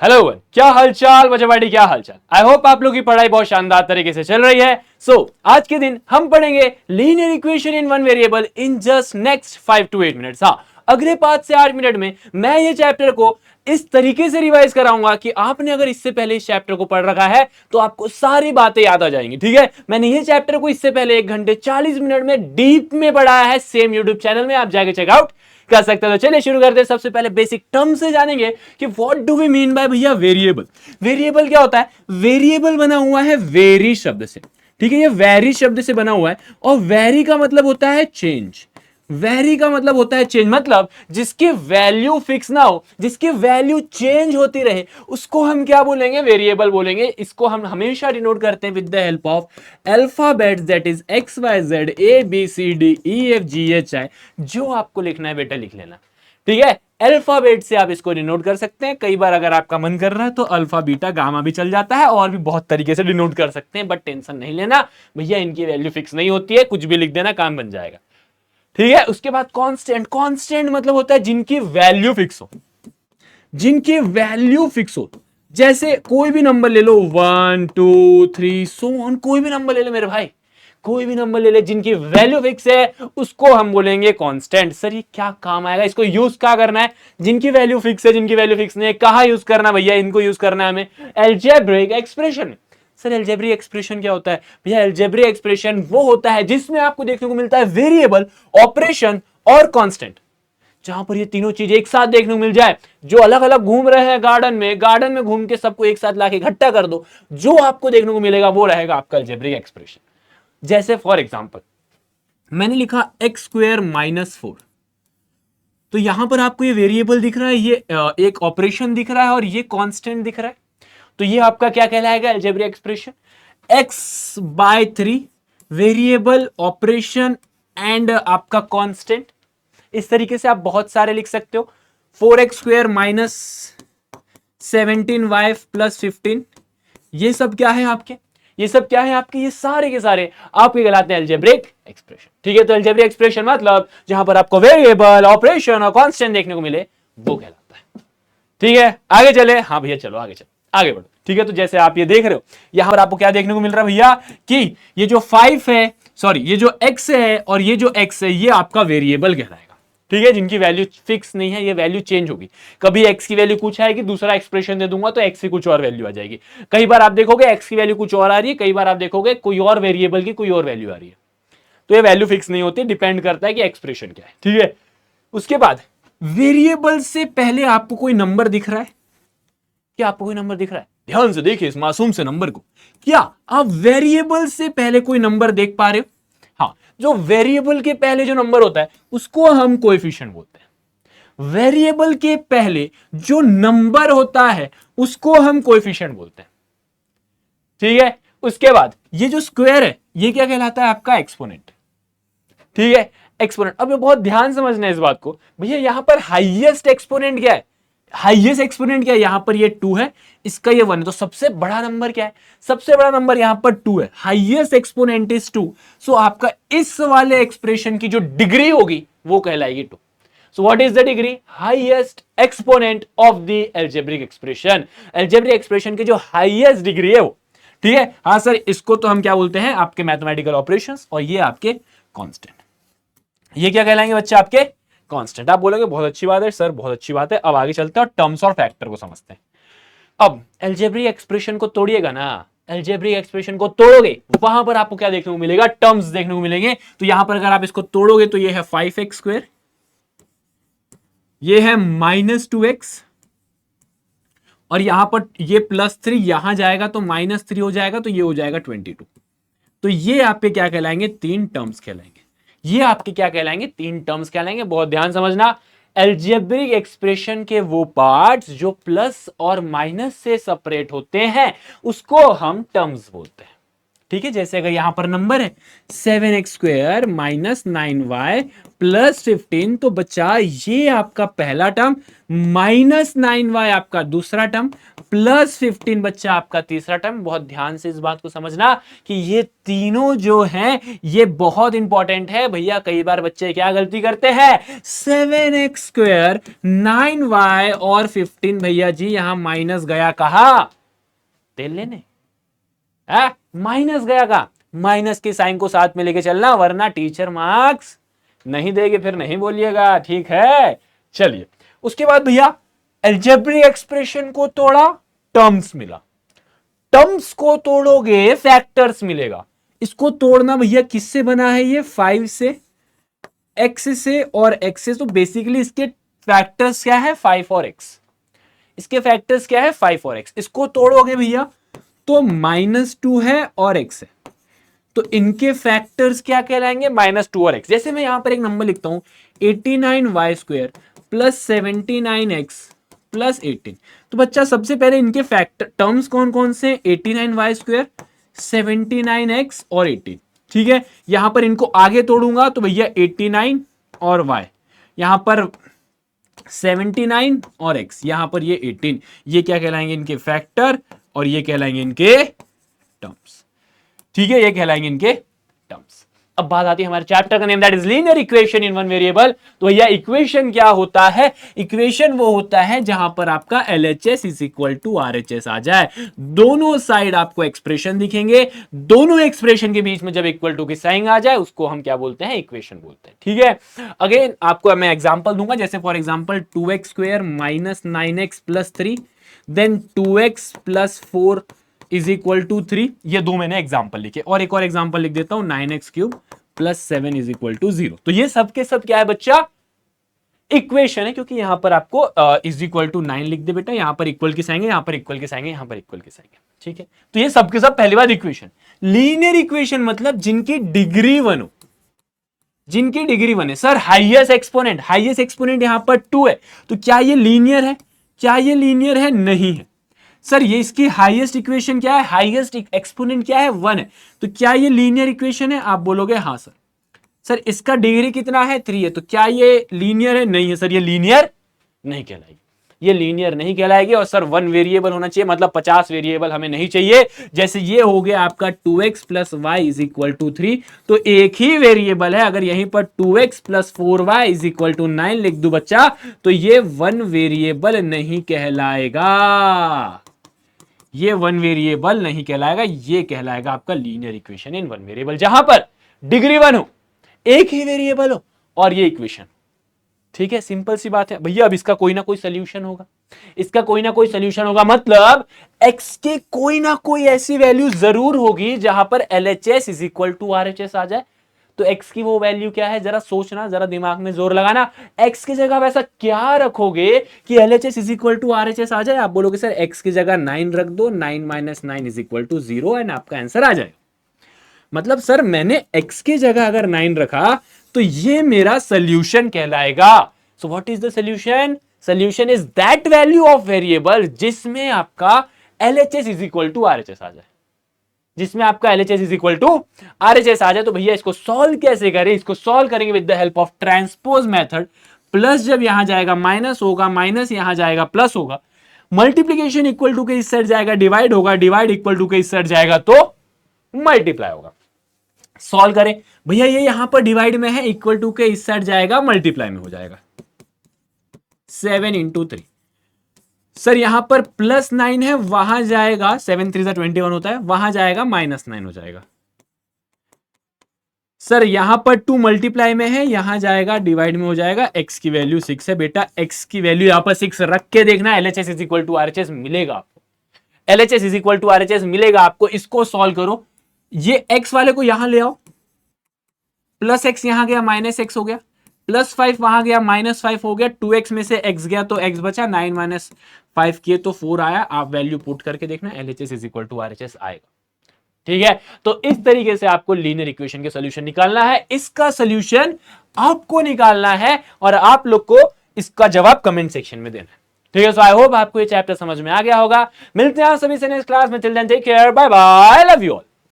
Hello क्या हालचाल बच्चा पार्टी, क्या हालचाल। आई होप आप लोग की पढ़ाई बहुत शानदार तरीके से चल रही है। आज के दिन हम पढ़ेंगे linear equation in one variable in just next 5 to 8 minutes. हाँ, अगले 5 से 8 मिनट में मैं ये चैप्टर को इस तरीके से रिवाइज कराऊंगा कि आपने अगर इससे पहले इस चैप्टर को पढ़ रखा है तो आपको सारी बातें याद आ जाएंगी। ठीक है, मैंने ये चैप्टर को इससे पहले 1 घंटे 40 मिनट में डीप में पढ़ाया है, सेम यूट्यूब चैनल में, आप जाके चेकआउट कर सकते हो। तो चलिए शुरू करते हैं। सबसे पहले बेसिक टर्म से जानेंगे कि what do we mean by भैया वेरिएबल। वेरिएबल क्या होता है? वेरिएबल बना हुआ है वेरी शब्द से। ठीक है, ये वेरी शब्द से बना हुआ है और वेरी का मतलब होता है चेंज। वेरी का मतलब होता है चेंज, मतलब जिसकी वैल्यू फिक्स ना हो, जिसकी वैल्यू चेंज होती रहे, उसको हम क्या बोलेंगे? वेरिएबल बोलेंगे। इसको हम हमेशा डिनोट करते हैं with the help of alphabets, that is X Y Z A B C D E F G H I. जो आपको लिखना है बेटा लिख लेना। ठीक है, अल्फाबेट से आप इसको डिनोट कर सकते हैं। कई बार अगर आपका मन कर रहा है तो अल्फा बीटा गामा भी चल जाता है, और भी बहुत तरीके से डिनोट कर सकते हैं, बट टेंशन नहीं लेना भैया, इनकी वैल्यू फिक्स नहीं होती है, कुछ भी लिख देना काम बन जाएगा। ठीक है, उसके बाद कांस्टेंट। कांस्टेंट मतलब होता है जिनकी वैल्यू फिक्स हो, जिनकी वैल्यू फिक्स हो। जैसे कोई भी नंबर ले लो, 1 2 3 सो ऑन, कोई भी नंबर ले ले मेरे भाई, कोई भी नंबर ले ले, जिनकी वैल्यू फिक्स है उसको हम बोलेंगे कांस्टेंट। सर ये क्या काम आएगा, इसको यूज क्या करना है? जिनकी वैल्यू फिक्स है, जिनकी वैल्यू फिक्स नहीं है, कहां यूज करना भैया? इनको यूज करना है हमें algebraic expression. Sir algebraic expression क्या होता है भैया? अलजेब्रिक एक्सप्रेशन वो होता है जिसमें आपको देखने को मिलता है वेरिएबल, ऑपरेशन और कांस्टेंट। जहां पर ये तीनों चीज एक साथ देखने को मिल जाए, जो अलग अलग घूम रहे हैं गार्डन में, गार्डन में घूम के सबको एक साथ लाके इकट्ठा कर दो, जो आपको देखने को मिलेगा वो रहेगा आपका अलजेब्रिक एक्सप्रेशन। जैसे फॉर एग्जांपल मैंने लिखा एक्स स्क्वायर -4, तो यहां पर आपको ये वेरिएबल दिख रहा है, ये एक ऑपरेशन दिख रहा है और ये कांस्टेंट दिख रहा है। तो ये आपका क्या कहलाएगा? Algebraic expression. x/3 variable, operation and आपका कांस्टेंट। इस तरीके से आप बहुत सारे लिख सकते हो। 4x² -17y + 15, ये सब क्या है आपके? ये सब क्या है आपके? ये सारे के सारे आपके कहलाते हैं अलजेब्रिक एक्सप्रेशन। ठीक है, तो अलजेब्रिक एक्सप्रेशन मतलब जहां पर आपको वेरिएबल, ऑपरेशन और कांस्टेंट देखने को मिले वो कहलाता है। ठीक है, आगे चले। हाँ भैया चलो आगे चलो, आगे बढ़ो। ठीक है, तो जैसे आप ये देख रहे हो यहां पर आपको क्या देखने को मिल रहा है भैया कि ये जो 5 है, सॉरी ये जो x है और ये जो x है, ये आपका वेरिएबल कहलाएगा। ठीक है, जिनकी वैल्यू फिक्स नहीं है, ये वैल्यू चेंज होगी। कभी x की वैल्यू कुछ आएगी, दूसरा एक्सप्रेशन दे दूंगा तो x की कुछ और वैल्यू आ जाएगी। कई बार आप देखोगे x की वैल्यू कुछ और आ रही है, कई बार आप देखोगे कोई और वेरिएबल की कोई और वैल्यू आ रही है। तो ये वैल्यू फिक्स नहीं होती, डिपेंड करता है कि एक्सप्रेशन क्या है। ठीक है, उसके बाद वेरिएबल से पहले आपको कोई नंबर दिख रहा है क्या? आपको कोई नंबर दिख रहा है? ध्यान से देखिए इस मासूम से नंबर को। क्या आप वेरिएबल से पहले कोई नंबर देख पा रहे हो? हाँ, जो वेरिएबल के पहले जो नंबर होता है उसको हम कोएफिशिएंट बोलते हैं। वेरिएबल के पहले जो नंबर होता है उसको हम कोएफिशिएंट बोलते हैं। ठीक है, उसके बाद ये जो स्क्वायर है ये क्या कहलाता है? आपका एक्सपोनेंट। ठीक है, एक्सपोनेंट। अब ये बहुत ध्यान समझना है इस बात को भैया, यहां पर हाईएस्ट एक्सपोनेंट क्या है? हाईएस्ट एक्सपोनेंट क्या है? यहां पर ये 2 है, इसका ये 1 है, तो सबसे बड़ा नंबर क्या है? सबसे बड़ा नंबर यहां पर 2 है। Highest exponent is 2। सो आपका इस वाले एक्सप्रेशन की जो डिग्री होगी वो कहलाएगी 2। सो what is the degree? Highest exponent of the algebraic expression. Algebraic expression की जो हाईएस्ट डिग्री है वो। ठीक है, हाँ सर, इसको तो हम क्या बोलते हैं? आपके मैथमेटिकल ऑपरेशंस, और ये आपके कांस्टेंट। ये क्या कहलाएंगे बच्चे? आपके कांस्टेंट। आप बोलोगे बहुत अच्छी बात है सर, बहुत अच्छी बात है। अब आगे चलते हैं और टर्म्स और फैक्टर को समझते हैं। अब अलजेब्रिक एक्सप्रेशन को तोड़िएगा ना, अलजेब्रिक एक्सप्रेशन को तोड़ोगे वहां पर आपको क्या देखने को मिलेगा? टर्म्स देखने को मिलेंगे। तो यहां पर अगर आप इसको तोड़ोगे तो ये है 5x², ये है -2x, और यहां पर ये +3 यहां जाएगा तो -3 हो जाएगा, तो ये हो जाएगा 22। तो ये आपके क्या कहलाएंगे? 3 टर्म्स कहलाएंगे। ये आपके क्या कहलाएंगे? 3 टर्म्स कहलाएंगे। बहुत ध्यान समझना, अलजेब्रिक एक्सप्रेशन के वो पार्ट्स जो प्लस और माइनस से सेपरेट होते हैं उसको हम टर्म्स बोलते हैं। ठीक है, जैसे अगर यहां पर नंबर है 7x² माइनस 9y प्लस 15, तो बच्चा ये आपका पहला टर्म, माइनस 9y आपका दूसरा टर्म, प्लस 15 बच्चा आपका तीसरा टर्म। बहुत ध्यान से इस बात को समझना कि ये तीनों जो हैं ये बहुत इंपॉर्टेंट है भैया। कई बार बच्चे क्या गलती करते हैं, 7x², 9y और 15 भैया जी यहां माइनस गया कहा, तेल लेने, माइनस गया का, माइनस के साइन को साथ में लेके चलना, वरना टीचर मार्क्स नहीं देगे, फिर नहीं बोलिएगा, ठीक है। चलिए, उसके बाद भैया अलजेब्रिक एक्सप्रेशन को तोड़ा, टर्म्स मिला, टर्म्स को तोड़ोगे फैक्टर्स मिलेगा। इसको तोड़ना भैया किससे बना है, ये 5 से, x से और x से, तो बेसिकली इसके फैक्टर्स क्या है, 5 और x, इसके फैक्टर्स क्या है, 5 और x। इसको तोड़ोगे भैया तो -2 है और x है, तो इनके फैक्टर्स क्या कहलाएंगे, -2 और x। जैसे मैं यहां पर एक नंबर लिखता हूं 89y² प्लस 79x प्लस 18, तो बच्चा सबसे पहले इनके फैक्टर टर्म्स कौन कौन से, 89y², 79x और 18, ठीक है। यहां पर इनको आगे तोड़ूंगा तो भैया 89 और y, यहां पर 79 और x, यहां पर ये 18, ये क्या कहलाएंगे, इनके फैक्टर, और ये कहलाएंगे इनके टर्म्स, ठीक है, ये कहलाएंगे इनके टर्म्स। अब बात आती है हमारे चैप्टर का name, that is linear equation in one variable. तो भैया इक्वेशन क्या होता है, इक्वेशन वो होता है जहां पर आपका LHS is equal to RHS आ जाए, दोनों साइड आपको एक्सप्रेशन दिखेंगे, दोनों एक्सप्रेशन के बीच में जब इक्वल टू की साइन आ जाए उसको हम क्या बोलते हैं, इक्वेशन बोलते हैं, ठीक है। अगेन आपको मैं एग्जांपल दूंगा, जैसे for example 2x² minus 9x plus 3, then 2x plus 4 is equal to 3, ये दो मैंने एग्जांपल लिखे, और एक और एग्जांपल लिख देता हूं 9x³ plus 7 is equal to 0। तो ये सब के सब क्या है बच्चा, इक्वेशन है, क्योंकि यहां पर आपको इज इक्वल टू 9 लिख दे बेटा, यहां पर इक्वल के साइंगे, यहां पर इक्वल के साइंगे, यहां पर इक्वल के साइंगे, ठीक है। तो ये सब के सब पहली बात इक्वेशन। लीनियर इक्वेशन मतलब जिनकी डिग्री 1 हो, जिनकी डिग्री 1 है। सर हाईएस्ट एक्सपोनेंट यहां पर 2 है, तो क्या ये लीनियर है, क्या ये लीनियर है, नहीं है। सर ये इसकी हाईएस्ट इक्वेशन क्या है, हाईएस्ट एक्सपोनेंट क्या है, 1 है, तो क्या ये लीनियर इक्वेशन है, आप बोलोगे हाँ सर। सर इसका डिग्री कितना है, 3 है, तो क्या ये लीनियर है, नहीं है सर, ये लीनियर नहीं कहलाएगी, ये लीनियर नहीं कहलाएगी। और सर 1 वेरिएबल होना चाहिए, मतलब 50 वेरिएबल हमें नहीं चाहिए। जैसे ये हो गया आपका 2x plus Y is equal to 3, तो एक ही वेरिएबल है, अगर यहीं पर 2x plus 4y is equal to 9 लिख दूं बच्चा, तो ये 1 वेरिएबल नहीं कहलाएगा, ये 1 वेरिएबल नहीं कहलाएगा, ये कहलाएगा आपका लीनियर इक्वेशन इन 1 वेरिएबल, जहां पर डिग्री 1 हो, एक ही वेरिएबल हो और ये इक्वेशन, ठीक है। सिंपल सी बात है भैया। अब इसका कोई ना कोई सोल्यूशन होगा, इसका कोई ना कोई सोल्यूशन होगा, मतलब x के कोई ना कोई ऐसी वैल्यू जरूर होगी जहां पर LHS is equal to RHS आ जाए। तो x की वो वैल्यू क्या है, जरा सोचना, जरा दिमाग में जोर लगाना। x की जगह वैसा क्या रखोगे कि LHS is equal to RHS आ जाए। आप बोलोगे सर x की जगह 9 रख दो, 9 minus 9 is equal to 0, and आपका आंसर आ जाएगा। मतलब सर मैंने x की जगह अगर 9 रखा तो ये मेरा सोल्यूशन कहलाएगा। So what is the solution, solution is that value of variable जिसमें आपका LHS is equal to RHS आ जाए, जिसमें आपका LHS is equal to RHS आ जाए। तो भैया इसको सॉल्व कैसे करें, इसको सॉल्व करेंगे with the help of transpose method. Plus जब यहां जाएगा माइनस होगा, माइनस यहां जाएगा प्लस होगा, मल्टीप्लीकेशन इक्वल टू के इस साइड जाएगा डिवाइड होगा, डिवाइड इक्वल टू के इस साइड जाएगा तो मल्टीप्लाई होगा। सॉल्व करें भैया, ये यहां पर डिवाइड में है, इक्वल टू के इस साइड जाएगा मल्टीप्लाई में हो जाएगा, 7 इंटू 3। सर यहां पर प्लस 9 है, वहां जाएगा 7 3 21 होता है, वहां जाएगा -9 हो जाएगा। सर यहां पर 2 मल्टीप्लाई में है, यहां जाएगा डिवाइड में हो जाएगा। x की वैल्यू 6 है बेटा, x की वैल्यू यहां पर 6 रख के देखना, LHS is equal to RHS मिलेगा आपको, LHS is equal to RHS मिलेगा आपको। इसको सॉल्व करो, ये x वाले को यहां ले आओ, प्लस x यहां गया, माइनस x हो गया, प्लस 5 वहां गया, -5 हो गया, 2x में से x गया तो x बचा, 9 माइनस 5 किए तो 4 आया। आप वैल्यू पुट करके देखना, LHS is equal to RHS आएगा, ठीक है। तो इस तरीके से आपको लीनियर इक्वेशन के सॉल्यूशन निकालना है, इसका सॉल्यूशन आपको निकालना है और आप लोग को इसका जवाब कमेंट सेक्शन में देना है, ठीक है। सो आई होप आपको ये चैप्टर समझ में आ गया होगा। मिलते हैं सभी से नेक्स्ट क्लास में, till then take care, bye bye, love you all.